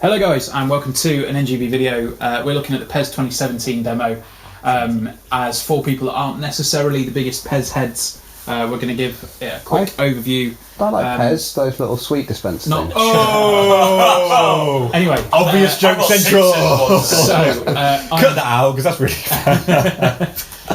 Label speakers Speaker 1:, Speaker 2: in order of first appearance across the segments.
Speaker 1: Hello guys and welcome to an NGB video. We're looking at the PES 2017 demo. As for people that aren't necessarily the biggest PES heads, we're going to give a quick overview.
Speaker 2: I like PES, those little sweet dispenser things.
Speaker 1: Oh! Anyway.
Speaker 3: Obvious joke central!
Speaker 1: So,
Speaker 3: cut that out because that's really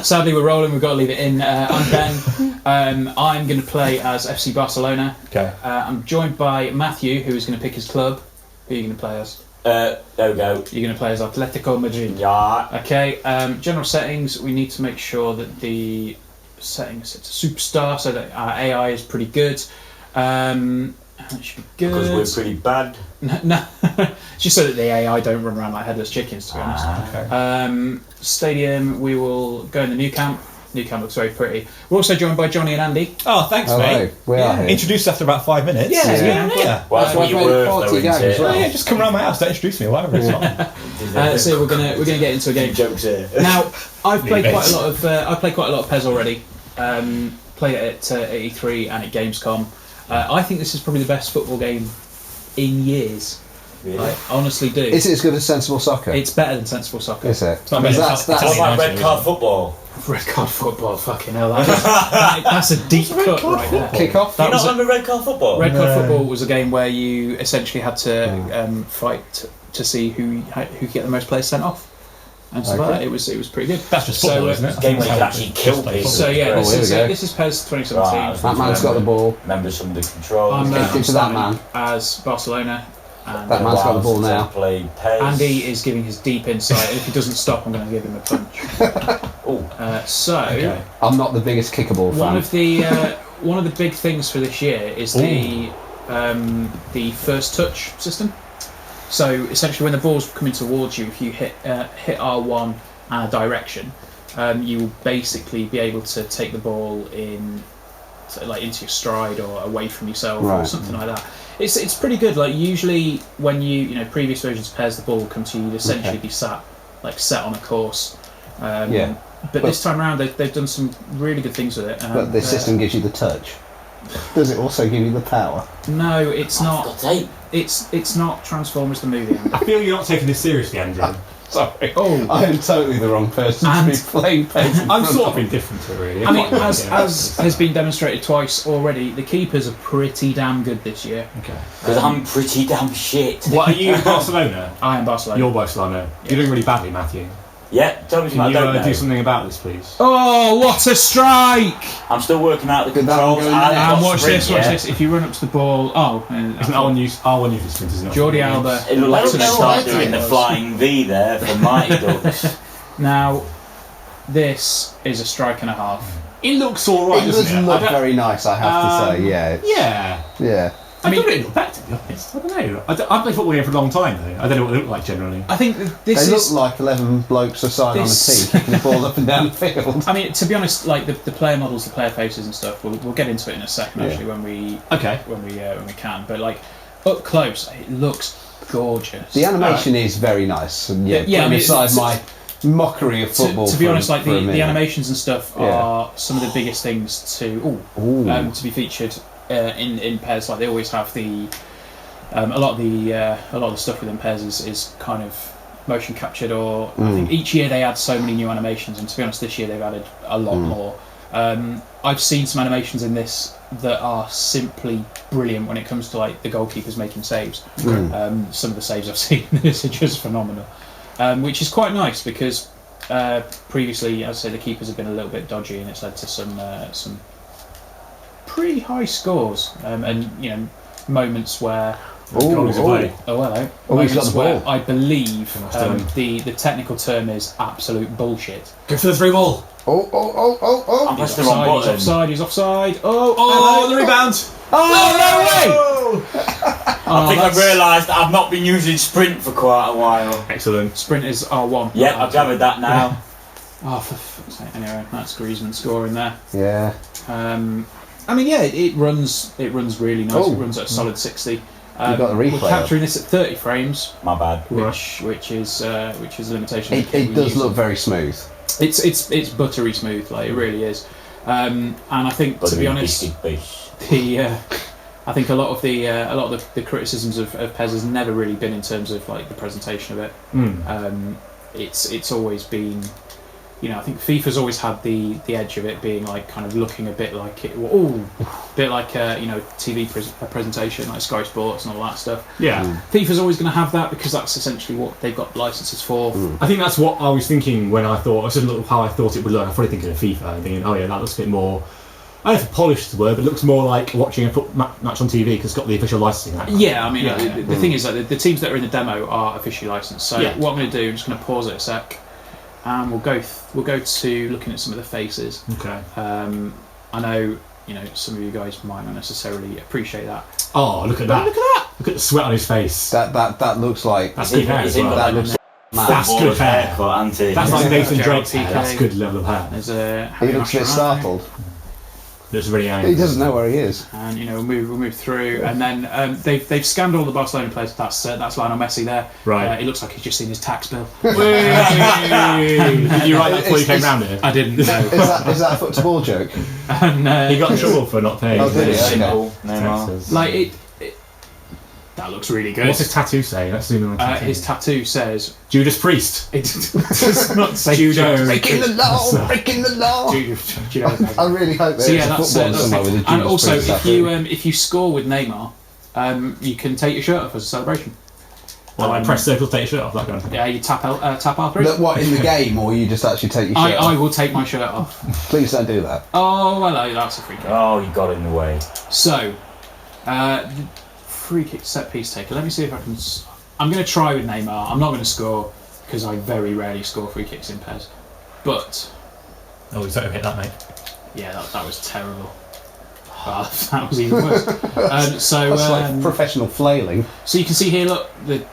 Speaker 1: sadly we're rolling, we've got to leave it in. I'm Ben. I'm going to play as FC Barcelona.
Speaker 3: Okay.
Speaker 1: I'm joined by Matthew, who is going to pick his club. Who are you going to play as?
Speaker 4: There we go.
Speaker 1: You're going to play as Atletico Madrid.
Speaker 4: Yeah.
Speaker 1: Okay, general settings, we need to make sure that the settings, it's a superstar, so that our AI is pretty good. It should be good.
Speaker 4: Because we're pretty bad.
Speaker 1: No, it's just so that the AI don't run around like headless chickens, to be honest.
Speaker 3: Okay.
Speaker 1: Stadium, we will go in the new camp. New camp looks very pretty. We're also joined by Johnny and Andy.
Speaker 3: Oh, thanks, mate.
Speaker 2: We are here.
Speaker 3: Introduced after about 5 minutes.
Speaker 1: Yeah.
Speaker 4: Well, that's what you were, though,
Speaker 2: as well.
Speaker 3: Yeah, just come around my house, don't introduce me, whatever it's on.
Speaker 1: So we're gonna get into a game.
Speaker 4: Jokes here.
Speaker 1: Now, I've played quite a lot of PES already. Played it at E3 and at Gamescom. I think this is probably the best football game in years.
Speaker 4: Really?
Speaker 1: I honestly do.
Speaker 2: Is it as good as Sensible Soccer?
Speaker 1: It's better than Sensible Soccer.
Speaker 2: Is it?
Speaker 3: It's not better than
Speaker 2: That's
Speaker 4: What about red card football?
Speaker 1: Red card football, fucking hell! That's a deep cut right there.
Speaker 2: Kick off.
Speaker 4: Do you not remember red card football?
Speaker 1: Red card football was a game where you essentially had to fight to see who could get the most players sent off, and stuff like that. It was pretty good.
Speaker 3: That's just football, isn't it?
Speaker 4: Game where you can actually kill people.
Speaker 1: So yeah,
Speaker 2: here we go.
Speaker 1: this is PES 2017.
Speaker 4: Right,
Speaker 2: That man's got the ball.
Speaker 4: Remember some of the controls.
Speaker 1: I'm
Speaker 2: Give it to that
Speaker 1: starting
Speaker 2: man.
Speaker 1: as Barcelona. And
Speaker 2: That man's got the ball now.
Speaker 4: Played PES.
Speaker 1: Andy is giving his deep insight, and if he doesn't stop, I'm going to give him a punch.
Speaker 3: Okay.
Speaker 2: I'm not the biggest kickable fan.
Speaker 1: One of the big things for this year is the first touch system. So essentially, when the ball's coming towards you, if you hit R1 and a direction, you will basically be able to take the ball into your stride or away from yourself or something like that. It's pretty good. Like usually when you previous versions of PES, the ball will come to you, you'd essentially be set on a course. But this time around they've done some really good things with it.
Speaker 2: But this system gives you the touch. Does it also give you the power?
Speaker 1: No, it's not.
Speaker 4: Got tape.
Speaker 1: It's not Transformers the movie.
Speaker 3: I feel you're not taking this seriously, Andrew.
Speaker 2: Sorry.
Speaker 1: Oh,
Speaker 2: I am totally the wrong person to be playing PES.
Speaker 3: I'm sort of indifferent to it, really.
Speaker 1: I mean, as has been demonstrated twice already, the keepers are pretty damn good this year.
Speaker 3: Okay.
Speaker 4: Because I'm pretty damn shit.
Speaker 3: What, are you Barcelona?
Speaker 1: I am Barcelona.
Speaker 3: You're Barcelona. You're doing really badly, Matthew.
Speaker 4: Yeah, tell me something I
Speaker 3: Can
Speaker 4: don't
Speaker 3: you
Speaker 4: know.
Speaker 3: do something about this, please?
Speaker 1: Oh, what a strike!
Speaker 4: I'm still working out the
Speaker 2: Did that one
Speaker 4: controls.
Speaker 2: go in there?
Speaker 1: And watch this. If you run up to the ball,
Speaker 3: Isn't R1 user sprint, isn't it?
Speaker 1: Jordi Alba.
Speaker 4: It looked like
Speaker 1: That's
Speaker 4: we
Speaker 1: an
Speaker 4: start
Speaker 1: exciting
Speaker 4: doing the
Speaker 1: one.
Speaker 4: flying V there for Mighty Ducks.
Speaker 1: Now, this is a strike and a half.
Speaker 3: It looks alright,
Speaker 2: It
Speaker 3: doesn't
Speaker 2: doesn't
Speaker 3: it?
Speaker 2: look very nice, I have to say. Yeah.
Speaker 3: Yeah.
Speaker 2: Yeah.
Speaker 3: I don't look back, to be honest. I don't know. I've played football game for a long time, though. I don't know what they look like generally.
Speaker 1: I think this
Speaker 2: They
Speaker 1: is.
Speaker 2: look like 11 blokes aside on a
Speaker 1: This-
Speaker 2: tee, kicking the ball up and down the field.
Speaker 1: I mean, to be honest, like the player models, the player faces and stuff. We'll get into it in a second, actually, when we can. But like up close, it looks gorgeous.
Speaker 2: The animation is very nice. And putting
Speaker 1: I mean,
Speaker 2: aside my mockery of football.
Speaker 1: To be honest, like
Speaker 2: for a
Speaker 1: the
Speaker 2: minute.
Speaker 1: animations and stuff are some of the biggest things to be featured in PES. Like they always have the a lot of the stuff within PES is kind of motion captured, or I think each year they add so many new animations, and to be honest, this year they've added a lot more. I've seen some animations in this that are simply brilliant when it comes to like the goalkeepers making saves. Some of the saves I've seen in this are just phenomenal, which is quite nice because previously, as I say, the keepers have been a little bit dodgy, and it's led to some pretty high scores, and moments where. Oh, hello.
Speaker 2: Oh, he's got the
Speaker 1: Where
Speaker 2: ball.
Speaker 1: I believe the technical term is absolute bullshit.
Speaker 3: Go for the through ball.
Speaker 4: I'm
Speaker 1: He's
Speaker 4: pressing the wrong button.
Speaker 1: He's offside.
Speaker 3: Oh, the rebound.
Speaker 1: Oh, no way!
Speaker 4: I think I've realised that I've not been using sprint for quite a while.
Speaker 3: Excellent.
Speaker 1: Sprint is R1.
Speaker 4: Yep, I've gathered that now.
Speaker 1: Oh, for fuck's sake. Anyway, that's Griezmann scoring there.
Speaker 2: Yeah.
Speaker 1: I mean, yeah, it runs really nice. It runs at a solid 60.
Speaker 2: You've got the replay.
Speaker 1: We're capturing this at 30 frames.
Speaker 4: My bad.
Speaker 1: Which is a limitation.
Speaker 2: It does look very smooth.
Speaker 1: It's buttery smooth, like it really is. And I think, to be honest, I think a lot of the criticisms of PES has never really been in terms of like the presentation of it. It's always been, I think FIFA's always had the edge of it being like kind of looking a bit like TV presentation like Sky Sports and all that stuff.
Speaker 3: Yeah.
Speaker 1: FIFA's always going to have that because that's essentially what they've got licenses for.
Speaker 3: I think that's what I was thinking when I said look how I thought it would look. I'm probably thinking of FIFA and thinking, oh yeah, that looks a bit more. I don't know if polished is the word, but it looks more like watching a match on TV because it's got the official licensing.
Speaker 1: Yeah, I mean, the thing is that the teams that are in the demo are officially licensed. So what I'm going to do, I'm just going to pause it a sec, and we'll go to looking at some of the faces.
Speaker 3: Okay.
Speaker 1: I know, some of you guys might not necessarily appreciate that.
Speaker 3: Oh, look at that! Look at that! Look at the sweat on his face.
Speaker 2: That looks like
Speaker 3: that's good hair as well.
Speaker 2: That looks
Speaker 3: that's good hair.
Speaker 4: That's
Speaker 3: like Nathan Drake's hair. That's good level of hair.
Speaker 1: He
Speaker 2: looks a bit startled.
Speaker 3: Looks really angry.
Speaker 2: He doesn't know where he is.
Speaker 1: And we'll move through, and then they've scanned all the Barcelona players. That's Lionel Messi there.
Speaker 3: Right.
Speaker 1: It looks like he's just seen his tax bill.
Speaker 3: Did you write that before you came round here?
Speaker 1: I didn't. No.
Speaker 2: Is that a football joke?
Speaker 1: And,
Speaker 3: he got in trouble for not paying.
Speaker 2: Oh, did he?
Speaker 4: Simple. No.
Speaker 1: Like it. That looks really good.
Speaker 3: What's his tattoo say? Let's zoom in on tattoo.
Speaker 1: His tattoo says
Speaker 3: Judas Priest.
Speaker 1: It does not say
Speaker 3: Judo.
Speaker 2: Breaking the law! Breaking the law!
Speaker 1: Judo.
Speaker 2: I really hope there's a football somewhere with a Judas
Speaker 1: and also,
Speaker 2: Priest tattoo.
Speaker 1: if you score with Neymar, you can take your shirt off as a celebration.
Speaker 3: Well, press circle, take your shirt off, that kind of thing.
Speaker 1: Yeah, you tap R3.
Speaker 2: Look, what, in the game, or you just actually take your shirt off?
Speaker 1: I will take my shirt off.
Speaker 2: Please don't do that.
Speaker 1: Oh, well, that's a free kick.
Speaker 4: Oh, you got in the way.
Speaker 1: So, free kick set piece taker. Let me see if I can. I'm going to try with Neymar. I'm not going to score because I very rarely score free kicks in PES. But.
Speaker 3: Oh, he's hit that, mate.
Speaker 1: Yeah, that was terrible. That was even worse.
Speaker 2: That's like professional flailing.
Speaker 1: So you can see here, look,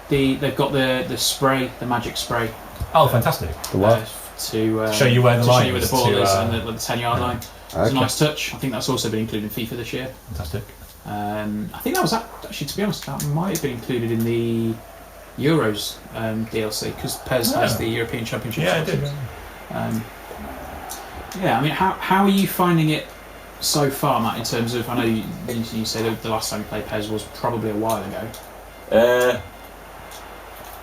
Speaker 1: they've got the spray, the magic spray.
Speaker 3: Oh, fantastic!
Speaker 2: The what?
Speaker 1: To
Speaker 3: show you where the line
Speaker 1: show you where the ball is and the 10-yard line. It's a nice touch. I think that's also been included in FIFA this year.
Speaker 3: Fantastic.
Speaker 1: I think that was actually, to be honest, that might have been included in the Euros DLC because PES has the European Championship.
Speaker 3: Yeah, I did.
Speaker 1: Yeah, I mean, how are you finding it so far, Matt? In terms of, I know you said the last time you played PES was probably a while ago.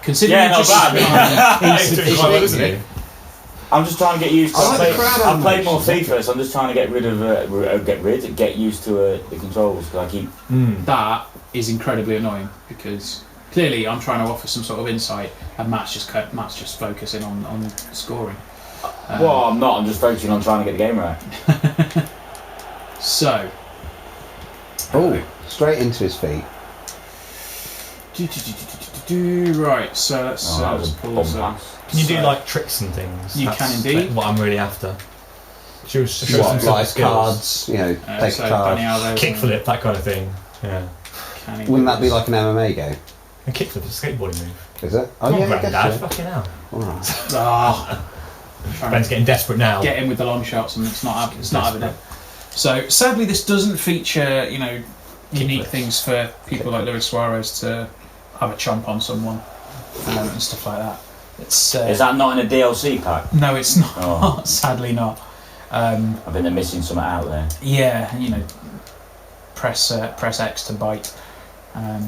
Speaker 4: Considering not bad.
Speaker 3: Isn't it?
Speaker 4: I'm just trying to get used to. I've played more
Speaker 2: animation.
Speaker 4: FIFA, so I'm just trying to get used to the controls because I keep.
Speaker 1: That is incredibly annoying because clearly I'm trying to offer some sort of insight, and Matt's just focusing on scoring.
Speaker 4: Well, I'm not. I'm just focusing on trying to get the game right.
Speaker 1: So.
Speaker 2: Straight into his feet.
Speaker 1: Right, so let's pull this up.
Speaker 3: Can you do like tricks and things?
Speaker 1: You can indeed.
Speaker 3: Like what I'm really after.
Speaker 2: What, like cards? Take a card.
Speaker 3: Kickflip, that kind of thing. Yeah.
Speaker 2: Wouldn't that be like an MMA game?
Speaker 3: A kickflip is a skateboarding move.
Speaker 2: Is it?
Speaker 3: Come on,
Speaker 2: I guess
Speaker 3: Grandad,
Speaker 2: so.
Speaker 3: fucking hell.
Speaker 2: Alright.
Speaker 3: Ben's getting desperate now.
Speaker 1: Get in with the long shots, and it's not having it. So sadly, this doesn't feature unique things for people like Luis Suarez to have a chomp on someone and stuff like that.
Speaker 4: Is that not in a DLC pack?
Speaker 1: No, it's not. Oh. Sadly not.
Speaker 4: I think they're missing something out there.
Speaker 1: Yeah, press X to bite.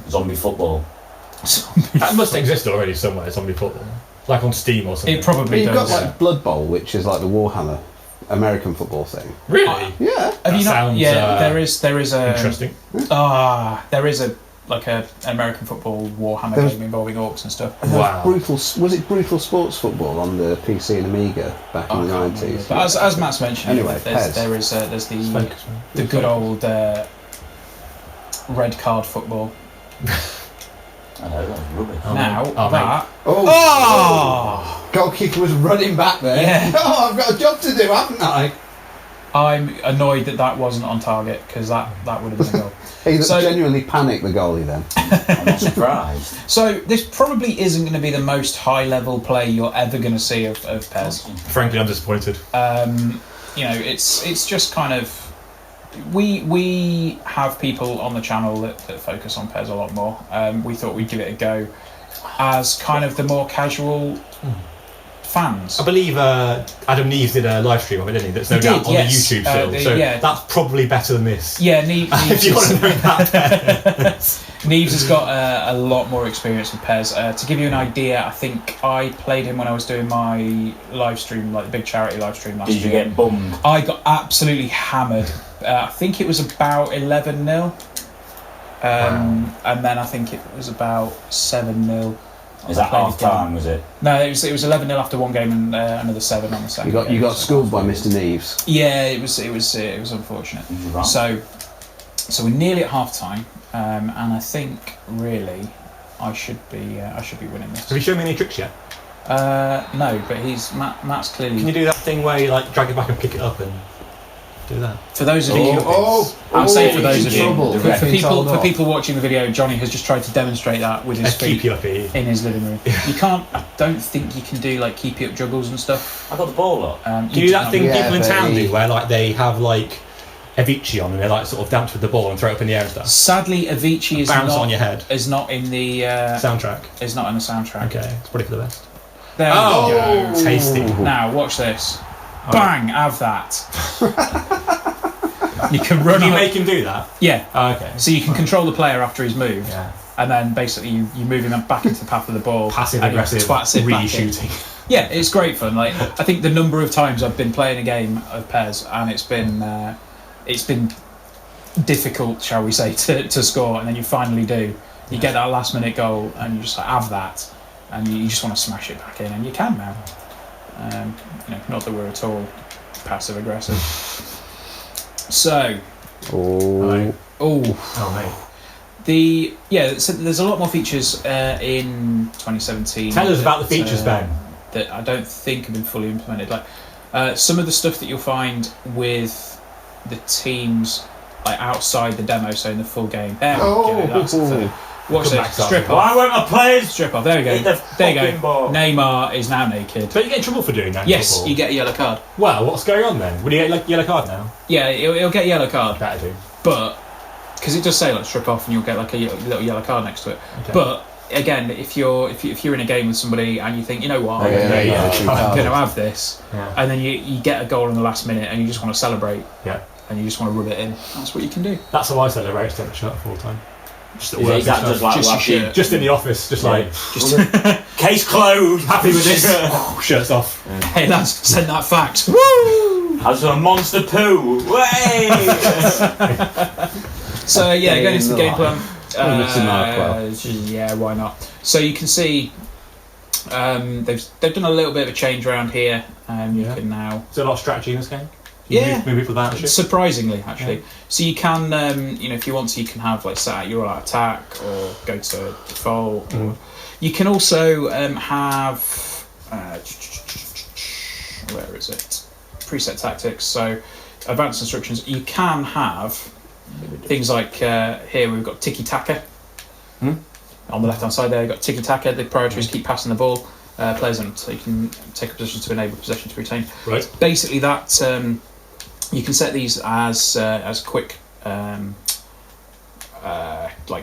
Speaker 4: Zombie football.
Speaker 3: That must exist already somewhere. Zombie football, like on Steam or something.
Speaker 1: It probably
Speaker 2: You've
Speaker 1: does.
Speaker 2: got like Blood Bowl, which is like the Warhammer American football thing.
Speaker 3: Really?
Speaker 2: Yeah.
Speaker 1: Have you not?
Speaker 3: Sounds,
Speaker 1: there is a
Speaker 3: interesting.
Speaker 1: There is an American football Warhammer game involving orcs and stuff.
Speaker 3: Wow.
Speaker 2: Was it Brutal Sports Football on the PC and Amiga back in the 90s?
Speaker 1: But as Matt's mentioned,
Speaker 2: Anyway,
Speaker 1: there's the good old red card football.
Speaker 4: I know, that was rubbish.
Speaker 2: Goalkeeper was running back there.
Speaker 1: Yeah.
Speaker 2: Oh, I've got a job to do, haven't I?
Speaker 1: I'm annoyed that wasn't on target because that would have been a goal.
Speaker 2: He genuinely panicked, the goalie, then.
Speaker 4: I'm not surprised.
Speaker 1: So this probably isn't going to be the most high-level play you're ever going to see of PES.
Speaker 3: Frankly, I'm disappointed.
Speaker 1: It's just kind of we have people on the channel that focus on PES a lot more. We thought we'd give it a go as kind of the more casual fans.
Speaker 3: I believe Adam Neves did a live stream of it, didn't he? That's no doubt on the YouTube still. So that's probably better than this.
Speaker 1: Yeah, Neves.
Speaker 3: If you want to know that.
Speaker 1: Neves has got a lot more experience with PES. To give you an idea, I think I played him when I was doing my live stream, like the big charity live stream last year.
Speaker 4: Did you get bummed?
Speaker 1: I got absolutely hammered. I think it was about 11-0. And then I think it was about 7-0.
Speaker 4: Is that half time? Was it?
Speaker 1: No, it was 11-0 after one game and another 7 on the second.
Speaker 2: You got schooled by Mr. Neves.
Speaker 1: Yeah, it was unfortunate.
Speaker 4: Right.
Speaker 1: So we're nearly at half time, and I think really I should be winning this.
Speaker 3: Have you shown me any tricks yet?
Speaker 1: No, but Matt's clearly.
Speaker 3: Can you do that thing where you like drag it back and pick it up and do that?
Speaker 1: For those of you,
Speaker 2: I'll
Speaker 1: say for those of you,
Speaker 2: for
Speaker 1: people watching the video, Johnny has just tried to demonstrate that with his feet in his living room. You can't. I don't think you can do like keep you up juggles and stuff.
Speaker 4: I got the ball up.
Speaker 3: Can you do that thing people in town do, where like they have like Avicii on and they like sort of dance with the ball and throw it up in the air and stuff?
Speaker 1: Sadly, Avicii is
Speaker 3: bounce
Speaker 1: not
Speaker 3: on your head.
Speaker 1: Is not in the
Speaker 3: soundtrack.
Speaker 1: Is not in the soundtrack.
Speaker 3: Okay, it's probably for the best.
Speaker 1: There we go.
Speaker 3: Tasty.
Speaker 1: Now watch this. Bang! Have that. You can run.
Speaker 3: Can you make him do that?
Speaker 1: Yeah.
Speaker 3: Oh, okay.
Speaker 1: So you can control the player after he's moved.
Speaker 3: Yeah.
Speaker 1: And then basically you move him back into the path of the ball.
Speaker 3: Passive aggressive. Really shooting.
Speaker 1: Yeah, it's great fun. Like I think the number of times I've been playing a game of PES and it's been difficult, shall we say, to score, and then you finally do. You get that last minute goal and you just like, have that, and you just want to smash it back in, and you can now. Not that we're at all passive aggressive. So,
Speaker 3: mate.
Speaker 1: There's a lot more features in 2017.
Speaker 3: Tell us about the features, Ben.
Speaker 1: That I don't think have been fully implemented. Like some of the stuff that you'll find with the teams, like outside the demo, so in the full game. There we go. That's the thing. Watch this. Strip off.
Speaker 4: Why won't my players
Speaker 1: strip off? There we go. There you go.
Speaker 4: Ball.
Speaker 1: Neymar is now naked.
Speaker 3: But you get in trouble for doing that.
Speaker 1: Yes, you get a yellow card.
Speaker 3: Well, what's going on then? Will you get a yellow card now?
Speaker 1: Yeah, it'll get a yellow card.
Speaker 3: That'll do.
Speaker 1: But because it does say like strip off, and you'll get like a little yellow card next to it. Okay. But again, if you're in a game with somebody and you think, you know what, I'm going to have this, and then you get a goal in the last minute and you just want to celebrate, and you just want to rub it in. That's what you can do.
Speaker 3: That's how I celebrate. Take the shirt off all the time.
Speaker 4: Just at work,
Speaker 3: just in the office, just
Speaker 4: case closed.
Speaker 3: Happy with this? Shirts off.
Speaker 1: Hey lads, send that fax. Woo!
Speaker 4: I was a monster poo. Way.
Speaker 1: So going into the game plan.
Speaker 2: Yeah,
Speaker 1: why not? So you can see they've done a little bit of a change around here. You can now.
Speaker 3: Is there a lot of strategy in this game?
Speaker 1: Move
Speaker 3: people about shit?
Speaker 1: Surprisingly, actually. Yeah. So you can, if you want to, you can have like set out your all-out attack or go to default. Or you can also have where is it? Preset tactics. So advanced instructions. You can have things like here we've got tiki taka. On the left-hand side there, you've got tiki taka. The priority is keep passing the ball. Players on, so you can take a position to enable possession to retain.
Speaker 3: Right.
Speaker 1: Basically, that. You can set these as quick, like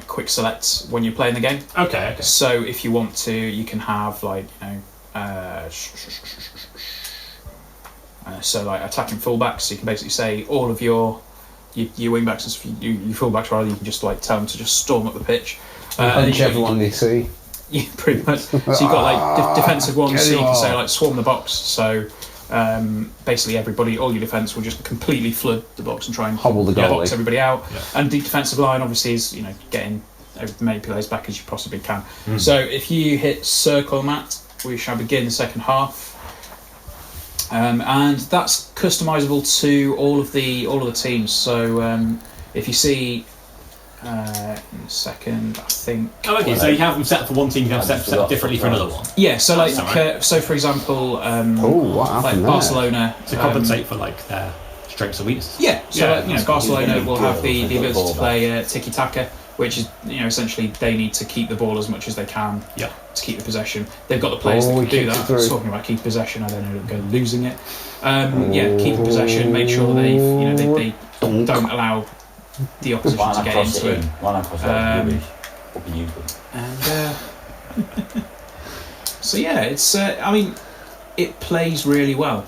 Speaker 1: quick selects when you're playing the game.
Speaker 3: Okay.
Speaker 1: So if you want to, you can have like so like attacking fullbacks. So you can basically say all of your wing backs and your fullbacks rather. You can just like tell them to just storm up the pitch.
Speaker 2: Punch everyone they see.
Speaker 1: Yeah, pretty much. So you've got like defensive ones. So you can say like swarm the box. So. Basically everybody, all your defence will just completely flood the box and try and
Speaker 2: hobble the
Speaker 1: box everybody out. And the defensive line obviously is getting as many players back as you possibly can. So if you hit circle, Matt, we shall begin the second half, and that's customizable to all of the teams. So if you see in a second, I think.
Speaker 3: Oh, okay. So you have them set for one team, you have them set differently for another one.
Speaker 1: Yeah. So like, so for example, like Barcelona
Speaker 3: to compensate for like their strengths and weaknesses.
Speaker 1: Yeah. So Barcelona will have the ability to play tiki taka, which is essentially they need to keep the ball as much as they can to keep the possession. They've got the players that can do that. Talking about keep possession, I don't know, go losing it. Keep possession, make sure they don't allow the opposition to get into it. And so it's I mean it plays really well.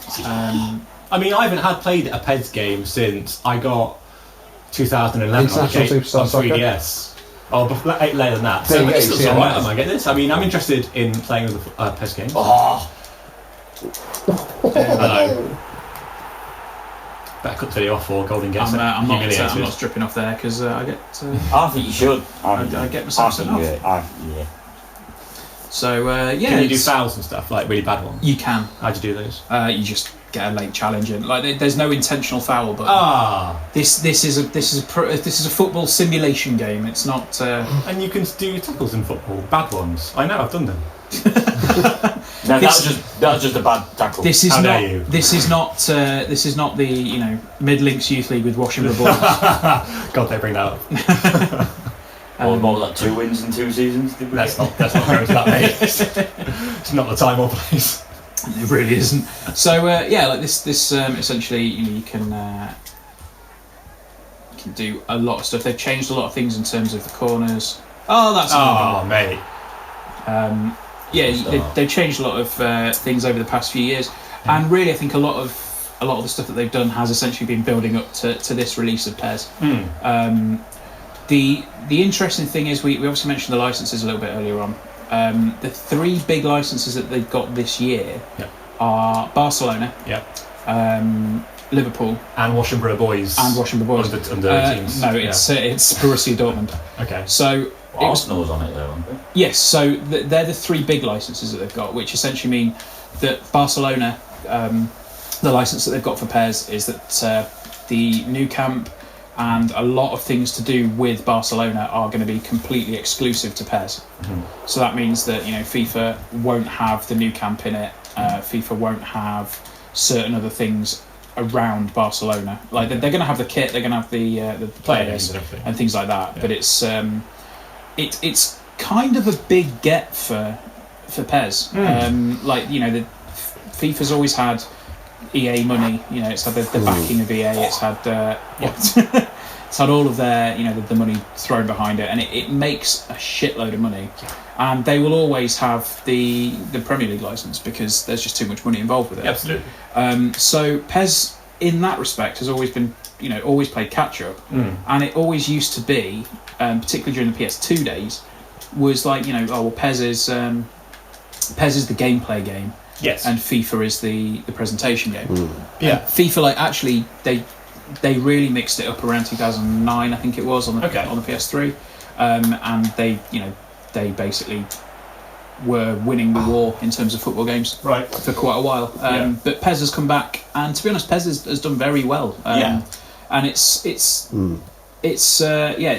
Speaker 3: I mean, I haven't had played a PES game since I got 2011
Speaker 2: International Superstar
Speaker 3: on
Speaker 2: Soccer?
Speaker 3: 3DS. Oh, but later than that.
Speaker 2: There
Speaker 3: So
Speaker 2: you go,
Speaker 3: it's
Speaker 2: see,
Speaker 3: alright,
Speaker 2: yeah.
Speaker 3: I might get this. I mean, I'm interested in playing with the PES games.
Speaker 4: Oh,
Speaker 3: Hello. Better cut the video off or Golden gets
Speaker 1: I'm
Speaker 3: humiliated.
Speaker 1: not stripping off there because I get
Speaker 4: I think you should.
Speaker 1: I get myself sent off.
Speaker 4: Yeah.
Speaker 1: So yeah,
Speaker 3: Can you do fouls and stuff, like really bad ones?
Speaker 1: you can.
Speaker 3: How'd you do those?
Speaker 1: You just get a late challenge in. Like there's no intentional foul, but this is a football simulation game. It's not.
Speaker 3: And you can do tackles in football, bad ones. I know, I've done them.
Speaker 4: No, that was just a bad tackle.
Speaker 1: This is
Speaker 3: How
Speaker 1: not.
Speaker 3: dare you.
Speaker 1: This is not. This is not the Mid-Links Youth League with Washington Bulls.
Speaker 3: God, they bring that up.
Speaker 4: Or more like 2 wins in 2 seasons. Did we
Speaker 3: Let's
Speaker 4: get?
Speaker 3: not go into that, mate. It's not the time or place.
Speaker 1: It really isn't. So yeah, like this essentially, you can do a lot of stuff. They've changed a lot of things in terms of the corners. Oh, that's
Speaker 3: mate.
Speaker 1: yeah. They've changed a lot of things over the past few years, and really, I think a lot of the stuff that they've done has essentially been building up to this release of PES. The interesting thing is we obviously mentioned the licenses a little bit earlier on. The 3 big licenses that they've got this year are Barcelona, Liverpool,
Speaker 3: And Washington Boys.
Speaker 1: and Washington Boys.
Speaker 3: Under 18s.
Speaker 1: No, it's Borussia Dortmund.
Speaker 3: Okay.
Speaker 1: So
Speaker 4: Arsenal was on it though, weren't they?
Speaker 1: yes, so they're the 3 big licenses that they've got, which essentially mean that Barcelona, the license that they've got for PES is that the new camp and a lot of things to do with Barcelona are going to be completely exclusive to PES. So that means that FIFA won't have the new camp in it. FIFA won't have certain other things around Barcelona. Like they're going to have the kit, they're going to have the players and things like that. Yeah. But it's kind of a big get for PES. The FIFA's always had EA money. It's had the backing of EA. It's had it's had all of their the money thrown behind it, and it makes a shitload of money. And they will always have the Premier League license because there's just too much money involved with it.
Speaker 3: Absolutely.
Speaker 1: So PES, in that respect, has always been always played catch up, and it always used to be, particularly during the PS2 days, was like PES is the gameplay game.
Speaker 3: Yes.
Speaker 1: And FIFA is the presentation game.
Speaker 3: Yeah.
Speaker 1: FIFA actually they really mixed it up around 2009, I think it was, on the PS3, and they basically were winning the war in terms of football games for quite a while. But PES has come back, and to be honest, PES has done very well. And it's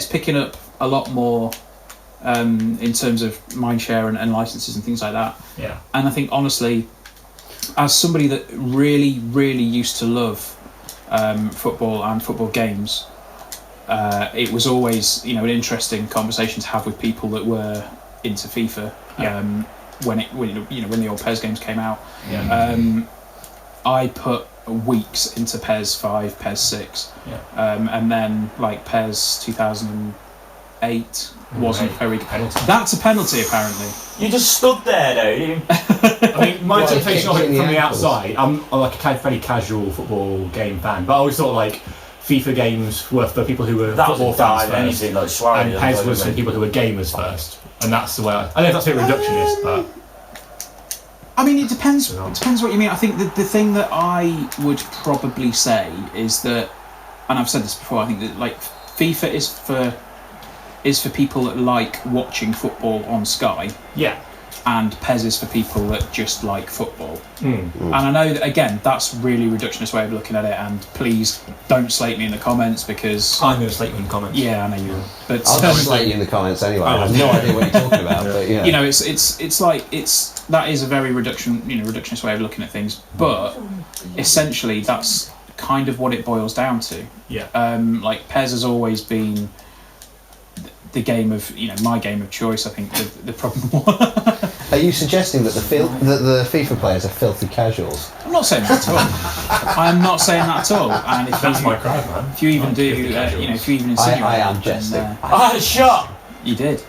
Speaker 1: picking up a lot more in terms of mindshare and licenses and things like that.
Speaker 3: Yeah.
Speaker 1: And I think honestly, as somebody that really, really used to love football and football games, it was always an interesting conversation to have with people that were into FIFA when the old PES games came out. I put weeks into PES 5, PES 6, and then like PES 2008 wasn't very. That's a penalty, apparently.
Speaker 4: You just stood there, though, didn't you?
Speaker 3: I mean, my interpretation of it
Speaker 2: kicked
Speaker 3: from
Speaker 2: in
Speaker 3: the
Speaker 2: the ankles.
Speaker 3: outside, I'm like a very casual football game fan, but I always thought like FIFA games were for people who were
Speaker 4: That
Speaker 3: football
Speaker 4: was
Speaker 3: fans
Speaker 4: dive,
Speaker 3: first,
Speaker 4: anything like Suarez.
Speaker 3: and PES was for people who were gamers first, and that's the way. I don't know if that's a bit reductionist, but
Speaker 1: I mean, it depends. It depends what you mean. I think the thing that I would probably say is that, and I've said this before, I think that like FIFA is for people that like watching football on Sky.
Speaker 3: yeah.
Speaker 1: And PES is for people that just like football. And I know that, again, that's really reductionist way of looking at it, and please don't slate me in the comments because
Speaker 3: I'm going to slate you in the comments.
Speaker 1: yeah, I know you will. But
Speaker 2: I'll slate you in the comments anyway. I have no idea what you're talking about, but yeah.
Speaker 1: that is a very reductionist way of looking at things. But essentially, that's kind of what it boils down to.
Speaker 3: Yeah.
Speaker 1: Like PES has always been the game of my game of choice. I think the problem.
Speaker 2: Are you suggesting that the FIFA players are filthy casuals?
Speaker 1: I'm not saying that at all. I'm not saying that at all. And if
Speaker 3: That's
Speaker 1: you,
Speaker 3: my crowd, man.
Speaker 1: if you even do, if you even insinuate,
Speaker 2: I am
Speaker 1: then,
Speaker 2: jesting.
Speaker 4: I had a shot!
Speaker 1: you did.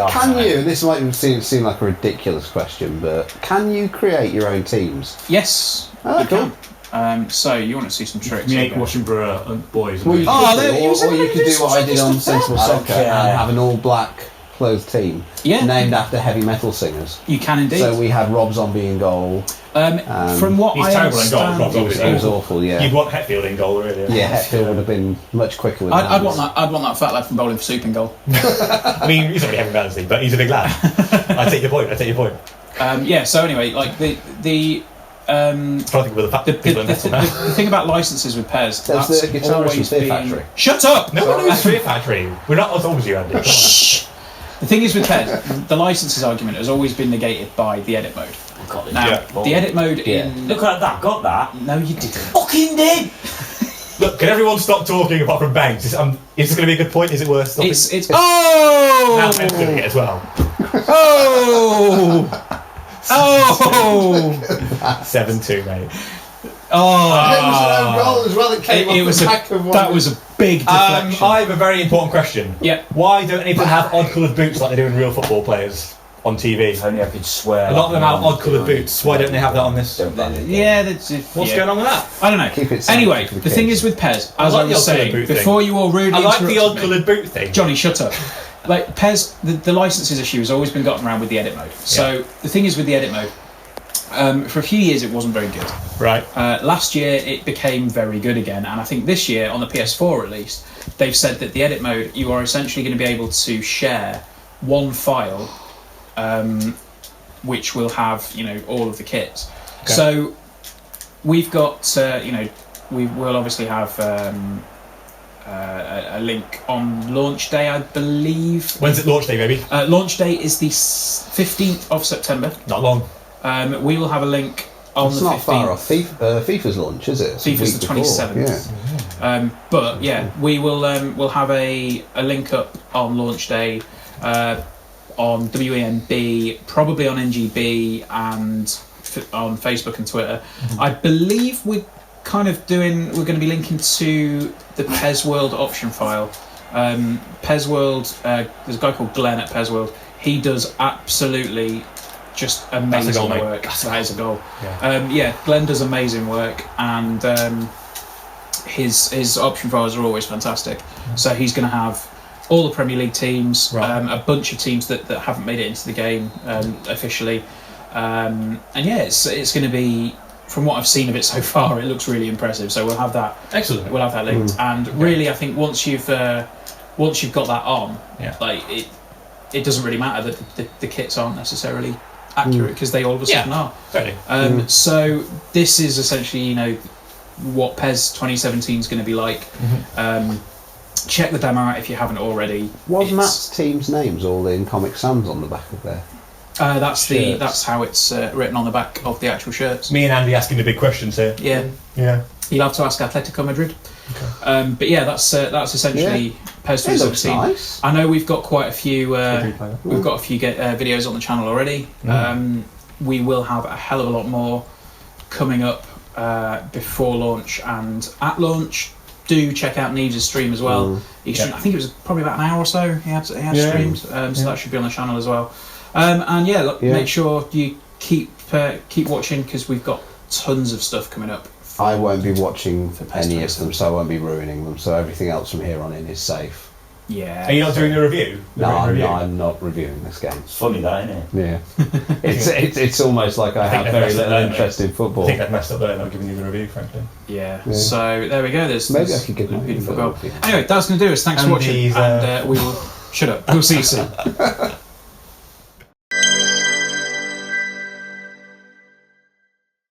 Speaker 2: Can you, this might seem like a ridiculous question, but can you create your own teams?
Speaker 1: Yes,
Speaker 2: Oh,
Speaker 1: you
Speaker 2: cool.
Speaker 1: can. So you want to see some tricks?
Speaker 3: Me watching for boys.
Speaker 2: Well, you
Speaker 1: there-
Speaker 2: or you could do what I did on Sensible Soccer
Speaker 4: Okay.
Speaker 2: and have an all-black clothed team
Speaker 1: Yeah.
Speaker 2: named after heavy metal singers.
Speaker 1: You can indeed.
Speaker 2: So we had Rob Zombie in goal.
Speaker 1: From what
Speaker 3: He's
Speaker 1: I
Speaker 3: terrible in goal,
Speaker 1: understand,
Speaker 3: Rob Zombie.
Speaker 2: It was awful, yeah.
Speaker 3: You'd want Hetfield in goal, really.
Speaker 2: Yeah, Hetfield would have been much quicker with
Speaker 1: I'd want
Speaker 2: hands.
Speaker 1: that. I'd want that fat lad from Bowling for Soup in goal.
Speaker 3: I mean, he's not really having balancing, but he's a big lad. I take your point.
Speaker 1: Yeah. So anyway, like the
Speaker 3: I'm trying to think of the people in metal now.
Speaker 1: the thing about licenses with PES,
Speaker 2: There's
Speaker 1: that's
Speaker 2: the guitarist from
Speaker 1: always
Speaker 2: Fear
Speaker 1: been.
Speaker 2: Factory.
Speaker 1: Shut up!
Speaker 3: No one knows Fear Factory. We're not as old as you, Andy. Come on.
Speaker 1: Shh. The thing is with PES, the licenses argument has always been negated by the edit mode. Now,
Speaker 3: Yeah.
Speaker 1: the edit mode in.
Speaker 4: Look at that, got that.
Speaker 1: No, you didn't.
Speaker 4: Fucking did!
Speaker 3: Look, can everyone stop talking apart from Banks? Is this going to be a good point? Is it worth stopping?
Speaker 1: It's.
Speaker 3: Now
Speaker 1: Oh!
Speaker 3: Ben's doing it as well.
Speaker 1: Oh! Oh!
Speaker 3: 7-2, mate.
Speaker 1: Oh!
Speaker 2: It was an own goal as well. It came
Speaker 1: It
Speaker 2: off
Speaker 1: was
Speaker 2: the
Speaker 1: a,
Speaker 2: back of one.
Speaker 1: that was a big deflection.
Speaker 3: I have a very important question.
Speaker 1: Yeah.
Speaker 3: Why don't anyone have odd-coloured boots like they do in real football players on TV?
Speaker 4: If only I could swear.
Speaker 3: A lot of them have odd-coloured boots. Why don't they have that on this?
Speaker 4: Don't ban it.
Speaker 1: Yeah, that's
Speaker 3: What's going on with that?
Speaker 1: I don't know.
Speaker 2: Keep it simple
Speaker 1: Anyway,
Speaker 2: for the
Speaker 1: the thing
Speaker 2: kids.
Speaker 1: is with PES,
Speaker 3: I
Speaker 1: as
Speaker 3: like
Speaker 1: I
Speaker 3: the
Speaker 1: was
Speaker 3: odd-coloured
Speaker 1: saying
Speaker 3: boot thing.
Speaker 1: before, you all rudely
Speaker 3: I like the
Speaker 1: interrupted me.
Speaker 3: odd-coloured boot thing.
Speaker 1: Johnny, shut up. Like PES, the licenses issue has always been gotten around with the edit mode. So the thing is with the edit mode, for a few years it wasn't very good.
Speaker 3: Right.
Speaker 1: Last year it became very good again, and I think this year on the PS4 at least, they've said that the edit mode you are essentially going to be able to share one file, which will have all of the kits.
Speaker 3: Okay.
Speaker 1: So we've got we will obviously have. A link on launch day, I believe.
Speaker 3: When's it launch day, baby?
Speaker 1: Launch day is the 15th of September.
Speaker 3: Not long.
Speaker 1: We will have a link on
Speaker 2: It's
Speaker 1: the
Speaker 2: not
Speaker 1: 15th.
Speaker 2: far off. FIFA's launch, is it? It's a
Speaker 1: FIFA's
Speaker 2: week
Speaker 1: the
Speaker 2: before,
Speaker 1: 27th.
Speaker 2: Yeah.
Speaker 1: But yeah, we will we'll have a link up on launch day on WENB, probably on NGB and on Facebook and Twitter. I believe we're going to be linking to the PES World option file. PES World, there's a guy called Glenn at PES World. He does absolutely just amazing
Speaker 3: goal, mate.
Speaker 1: work. That is a goal.
Speaker 3: Yeah.
Speaker 1: Glenn does amazing work, and his option files are always fantastic. So he's going to have all the Premier League teams,
Speaker 3: Right.
Speaker 1: a bunch of teams that haven't made it into the game officially, and yeah, it's going to be. From what I've seen of it so far, it looks really impressive. So we'll have that.
Speaker 3: Excellent.
Speaker 1: We'll have that linked, and really, I think once you've got that on,
Speaker 3: Yeah.
Speaker 1: like it doesn't really matter that the kits aren't necessarily accurate because they all of a sudden are.
Speaker 3: Totally.
Speaker 1: So this is essentially what PES 2017 is going to be like. Check the demo out if you haven't already.
Speaker 2: Was Matt's team's names all in Comic Sans on the back of there?
Speaker 1: That's
Speaker 2: Shirts.
Speaker 1: how it's written on the back of the actual shirts.
Speaker 3: Me and Andy asking the big questions here.
Speaker 1: Yeah.
Speaker 3: Yeah.
Speaker 1: You'll have to ask Atletico Madrid. Okay. But yeah, that's essentially PES
Speaker 2: It looks
Speaker 1: 2017.
Speaker 2: nice.
Speaker 1: I know we've got quite a few.
Speaker 3: We've
Speaker 1: got a few videos on the channel already. We will have a hell of a lot more coming up before launch and at launch. Do check out Neves' stream as well. He streamed, I think it was probably about an hour or so. He had streamed, so that should be on the channel as well. Make sure you keep watching because we've got tons of stuff coming up.
Speaker 2: I won't be watching
Speaker 1: PES
Speaker 2: any of them, so I won't be ruining them. So everything else from here on in is safe.
Speaker 1: Yeah.
Speaker 3: Are you not doing the review?
Speaker 2: I'm not reviewing this game.
Speaker 4: It's funny that, isn't it?
Speaker 2: Yeah, it's almost like I
Speaker 3: think
Speaker 2: have
Speaker 3: they've
Speaker 2: very
Speaker 3: messed
Speaker 2: little
Speaker 3: up there,
Speaker 2: interest in
Speaker 3: I
Speaker 2: football.
Speaker 3: think I've messed up there and I'm giving you the review, frankly.
Speaker 1: Yeah.
Speaker 2: Yeah.
Speaker 1: So there we go. There's
Speaker 2: Maybe I could give my
Speaker 1: beautiful
Speaker 2: info.
Speaker 1: goal. Anyway, that's going to do us. Thanks for watching,
Speaker 3: Andy's,
Speaker 1: and we will shut up. We'll see you soon.